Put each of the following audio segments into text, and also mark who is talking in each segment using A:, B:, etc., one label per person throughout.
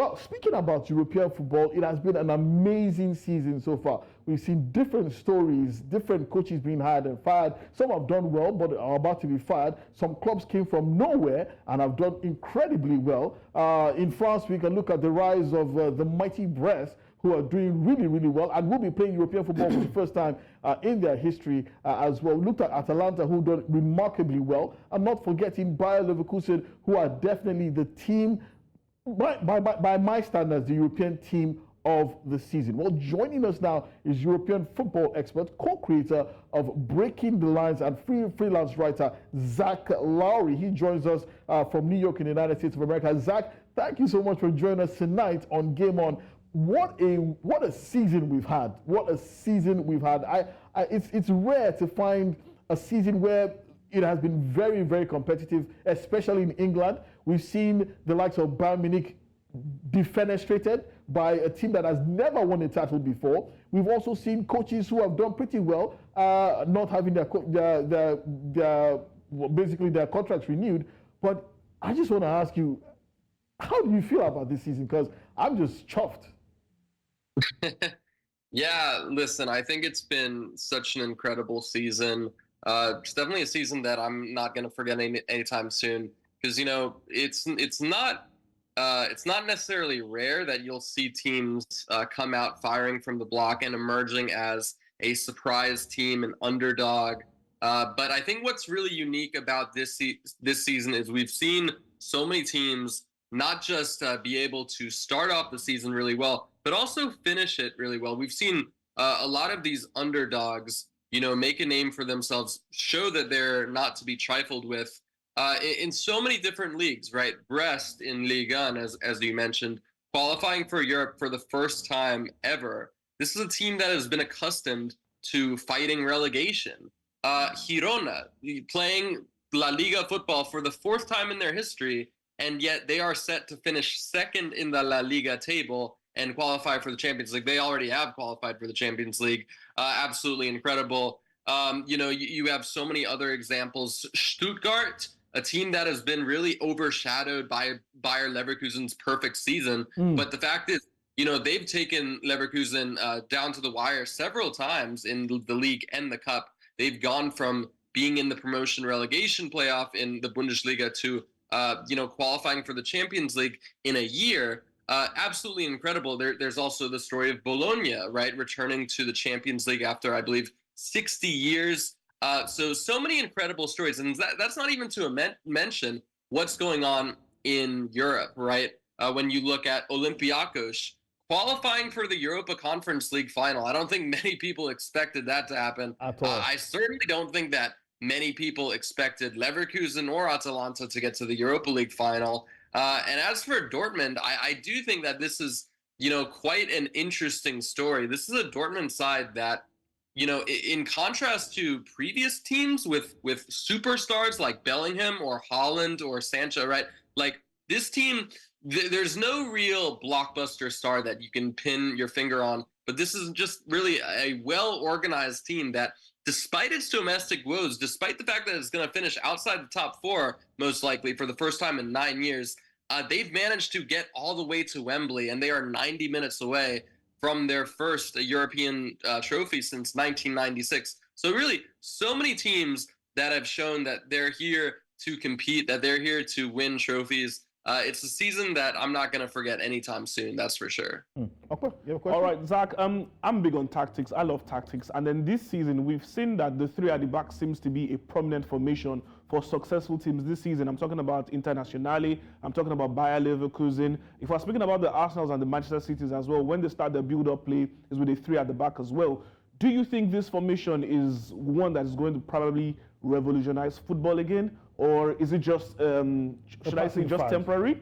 A: Well, speaking about European football, it has been an amazing season so far. We've seen different stories, different coaches being hired and fired. Some have done well, but are about to be fired. Some clubs came from nowhere and have done incredibly well. In France, we can look at the rise of the mighty Brest, who are doing really, really well and will be playing European football for the first time in their history as well. Looked at Atalanta, who done remarkably well, and not forgetting Bayer Leverkusen, who are definitely the team, by my standards, the European team of the season. Well, joining us now is European football expert, co-creator of Breaking the Lines and freelance writer Zach Lowry. He joins us from New York in the United States of America. Zach, thank you so much for joining us tonight on Game On. What a season we've had! What a season we've had! It's rare to find a season where it has been very, very competitive, especially in England. We've seen the likes of Bayern Munich defenestrated by a team that has never won a title before. We've also seen coaches who have done pretty well, not having basically their contracts renewed. But I just want to ask you, how do you feel about this season? Because I'm just chuffed.
B: Yeah, listen, I think it's been such an incredible season. It's definitely a season that I'm not going to forget anytime soon, because it's not necessarily rare that you'll see teams come out firing from the block and emerging as a surprise team, an underdog. But I think what's really unique about this season is we've seen so many teams not just be able to start off the season really well, but also finish it really well. We've seen a lot of these underdogs, make a name for themselves, show that they're not to be trifled with in so many different leagues, right? Brest in Ligue 1, as you mentioned, qualifying for Europe for the first time ever. This is a team that has been accustomed to fighting relegation. Girona playing La Liga football for the fourth time in their history, and yet they are set to finish second in the La Liga table and qualify for the Champions League. They already have qualified for the Champions League. Absolutely incredible. You have so many other examples. Stuttgart, a team that has been really overshadowed by Bayer Leverkusen's perfect season. But the fact is, they've taken Leverkusen down to the wire several times in the league and the cup. They've gone from being in the promotion relegation playoff in the Bundesliga to qualifying for the Champions League in a year. Absolutely incredible. There's also the story of Bologna, right? Returning to the Champions League after, I believe, 60 years. So many incredible stories. And that's not even to mention what's going on in Europe, right? When you look at Olympiacos qualifying for the Europa Conference League final. I don't think many people expected that to happen.
A: At all.
B: I certainly don't think that many people expected Leverkusen or Atalanta to get to the Europa League final. And as for Dortmund, I do think that this is, quite an interesting story. This is a Dortmund side that, in contrast to previous teams with superstars like Bellingham or Haaland or Sancho, right? Like this team, there's no real blockbuster star that you can pin your finger on. But this is just really a well-organized team that, despite its domestic woes, despite the fact that it's going to finish outside the top four, most likely for the first time in 9 years, they've managed to get all the way to Wembley, and they are 90 minutes away from their first European trophy since 1996. So really, so many teams that have shown that they're here to compete, that they're here to win trophies. It's a season that I'm not going to forget anytime soon, that's for sure.
A: Okay, you have a question?
C: All right, Zach, I'm big on tactics. I love tactics. And then this season, we've seen that the three at the back seems to be a prominent formation for successful teams this season. I'm talking about Internazionale. I'm talking about Bayer Leverkusen. If we're speaking about the Arsenals and the Manchester Cities as well, when they start their build-up play is with the three at the back as well. Do you think this formation is one that is going to probably revolutionize football again? Or is it just, should I say, just temporary?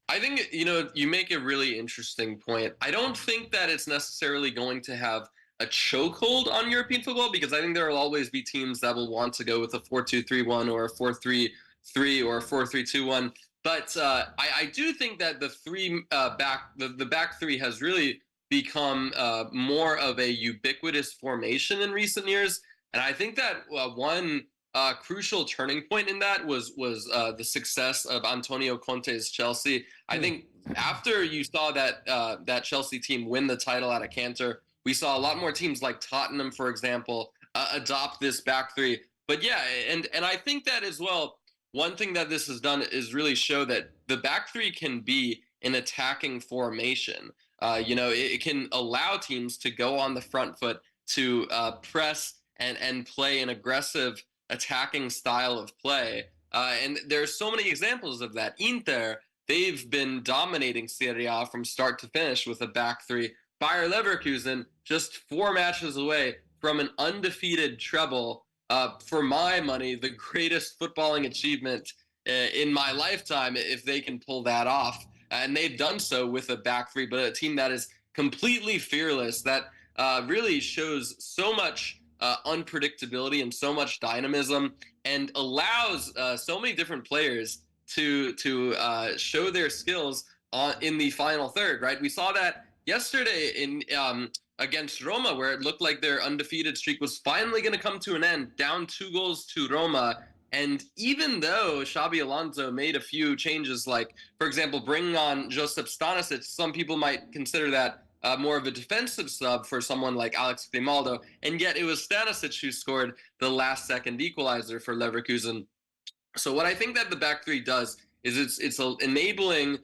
B: I think, you make a really interesting point. I don't think that it's necessarily going to have a chokehold on European football, because I think there will always be teams that will want to go with a 4-2-3-1 or a 4-3-3 or a 4-3-2-1. But I do think that the back three has really become more of a ubiquitous formation in recent years. And I think that one crucial turning point in that was the success of Antonio Conte's Chelsea. I think after you saw that Chelsea team win the title at a canter, we saw a lot more teams like Tottenham, for example, adopt this back three. But yeah, and I think that as well. One thing that this has done is really show that the back three can be an attacking formation. It can allow teams to go on the front foot, to press and play an aggressive attacking style of play. And there's so many examples of that. Inter, they've been dominating Serie A from start to finish with a back three. Bayer Leverkusen, just 4 matches away from an undefeated treble. For my money, the greatest footballing achievement in my lifetime, if they can pull that off. And they've done so with a back three, but a team that is completely fearless, that really shows so much unpredictability and so much dynamism, and allows so many different players to show their skills in the final third. Right, we saw that yesterday in against Roma, where it looked like their undefeated streak was finally going to come to an end, down 2 goals to Roma. And even though Xabi Alonso made a few changes, like, for example, bringing on Josip Stanisic, some people might consider that more of a defensive sub for someone like Alex Grimaldo, and yet it was Stanisic who scored the last-second equalizer for Leverkusen. So what I think that the back three does is it's enabling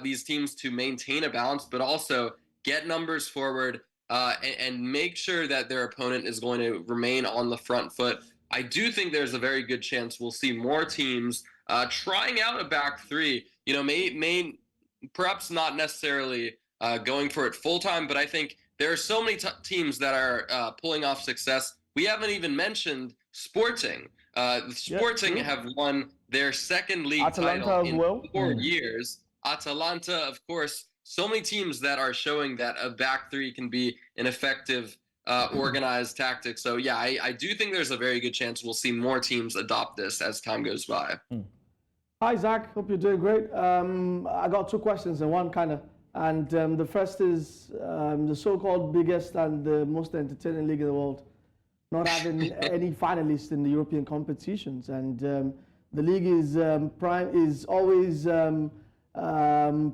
B: these teams to maintain a balance, but also get numbers forward, and make sure that their opponent is going to remain on the front foot. I do think there's a very good chance we'll see more teams trying out a back three. May perhaps not necessarily going for it full time, but I think there are so many teams that are pulling off success. We haven't even mentioned Sporting. Sporting have won their second league
A: Atalanta
B: title
A: as
B: in
A: well.
B: 4 years. Atalanta, of course. So many teams that are showing that a back three can be an effective organized tactic. So yeah, I do think there's a very good chance we'll see more teams adopt this as time goes by.
D: Hi Zach, hope you're doing great. I got 2 questions and one kind of, and the first is the so-called biggest and the most entertaining league in the world not having any finalists in the European competitions, and the league is always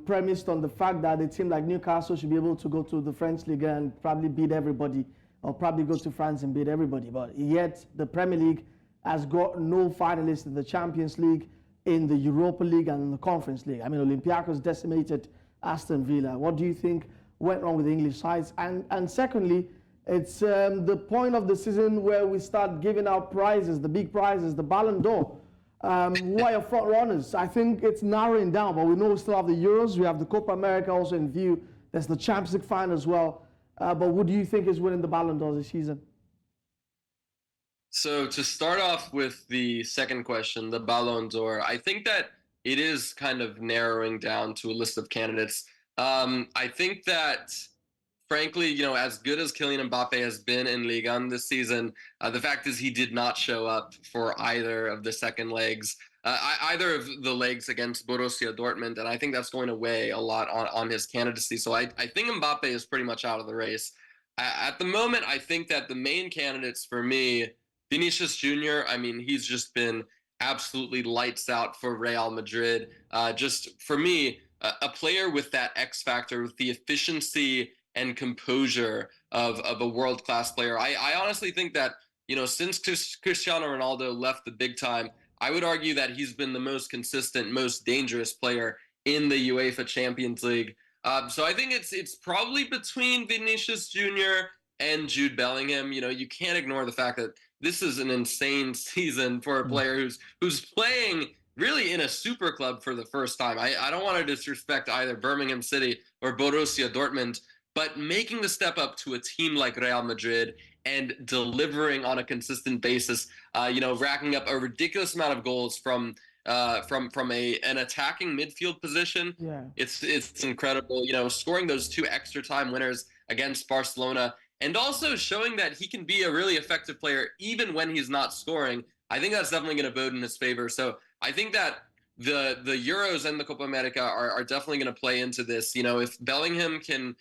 D: premised on the fact that a team like Newcastle should be able to go to the French League and probably beat everybody, or probably go to France and beat everybody. But yet the Premier League has got no finalists in the Champions League, in the Europa League, and in the Conference League. I mean, Olympiacos decimated Aston Villa. What do you think went wrong with the English sides? And secondly, it's the point of the season where we start giving out prizes, the big prizes, the Ballon d'Or. Who are your front runners? I think it's narrowing down, but we know we still have the Euros, we have the Copa America also in view. There's the Champions League final as well. But who do you think is winning the Ballon d'Or this season?
B: So to start off with the second question, the Ballon d'Or, I think that it is kind of narrowing down to a list of candidates. I think that, frankly, as good as Kylian Mbappe has been in Ligue 1 this season, the fact is he did not show up for either of the second legs, either of the legs against Borussia Dortmund, and I think that's going to weigh a lot on his candidacy. So I think Mbappe is pretty much out of the race. At the moment, I think that the main candidates for me, Vinicius Jr., I mean, he's just been absolutely lights out for Real Madrid. Just for me, a player with that X factor, with the efficiency and composure of a world-class player. I honestly think that, since Cristiano Ronaldo left the big time, I would argue that he's been the most consistent, most dangerous player in the UEFA Champions League. So I think it's probably between Vinicius Jr. and Jude Bellingham. You can't ignore the fact that this is an insane season for a player who's playing really in a super club for the first time. I don't want to disrespect either Birmingham City or Borussia Dortmund, but making the step up to a team like Real Madrid and delivering on a consistent basis, racking up a ridiculous amount of goals from an attacking midfield position.
D: Yeah.
B: It's incredible. Scoring those 2 extra time winners against Barcelona, and also showing that he can be a really effective player even when he's not scoring. I think that's definitely going to bode in his favor. So I think that the Euros and the Copa America are definitely going to play into this. If Bellingham can,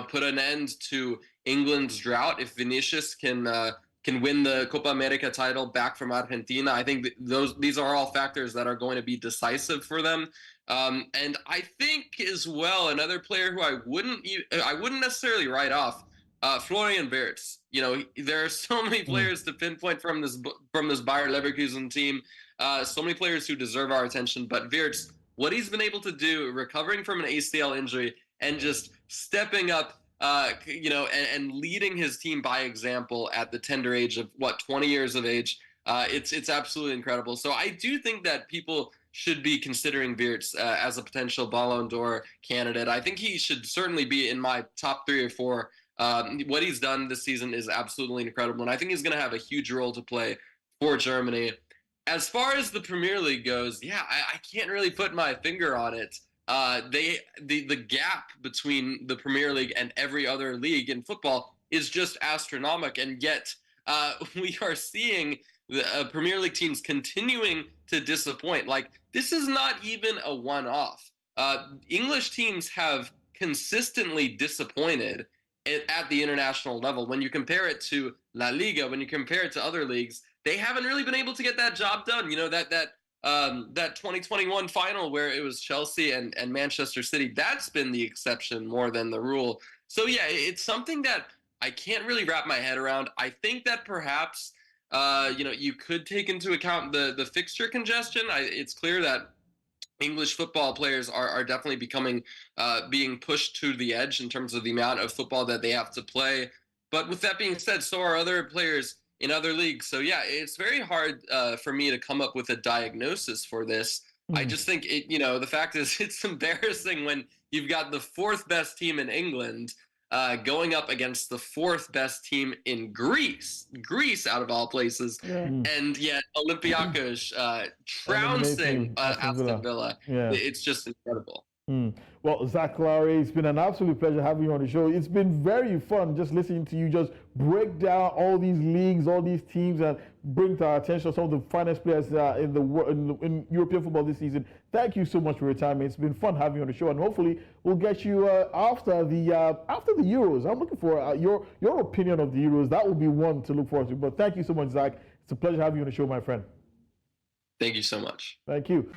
B: put an end to England's drought, if Vinicius can can win the Copa America title back from Argentina. I think these are all factors that are going to be decisive for them. And I think as well, another player who I wouldn't necessarily write off, Florian Wirtz. You know, there are so many players to pinpoint from this Bayer Leverkusen team. So many players who deserve our attention, but Wirtz, what he's been able to do, recovering from an ACL injury and just stepping up, and leading his team by example at the tender age of 20 years of age. It's absolutely incredible. So I do think that people should be considering Wirtz as a potential Ballon d'Or candidate. I think he should certainly be in my top 3 or 4. What he's done this season is absolutely incredible, and I think he's going to have a huge role to play for Germany. As far as the Premier League goes, yeah, I can't really put my finger on it. The gap between the Premier League and every other league in football is just astronomical, and yet we are seeing the Premier League teams continuing to disappoint. Like, this is not even a one-off. English teams have consistently disappointed at the international level. When you compare it to La Liga, when you compare it to other leagues, they haven't really been able to get that job done. You know, that 2021 final where it was Chelsea and Manchester City, that's been the exception more than the rule. So yeah, it's something that I can't really wrap my head around. I think that perhaps you could take into account the fixture congestion. It's clear that English football players are definitely being pushed to the edge in terms of the amount of football that they have to play. But with that being said, so are other players in other leagues. So yeah, it's very hard for me to come up with a diagnosis for this. I just think the fact is, it's embarrassing when you've got the 4th best team in England going up against the 4th best team in Greece out of all places, and yet Olympiacos trouncing Aston Villa. Yeah. It's just incredible.
A: Well, Zach Lowry, it's been an absolute pleasure having you on the show. It's been very fun just listening to you just break down all these leagues, all these teams, and bring to our attention some of the finest players in European football this season. Thank you so much for your time. It's been fun having you on the show, and hopefully we'll get you after the Euros. I'm looking for your opinion of the Euros. That will be one to look forward to. But thank you so much, Zach. It's a pleasure having you on the show, my friend.
B: Thank you so much.
A: Thank you.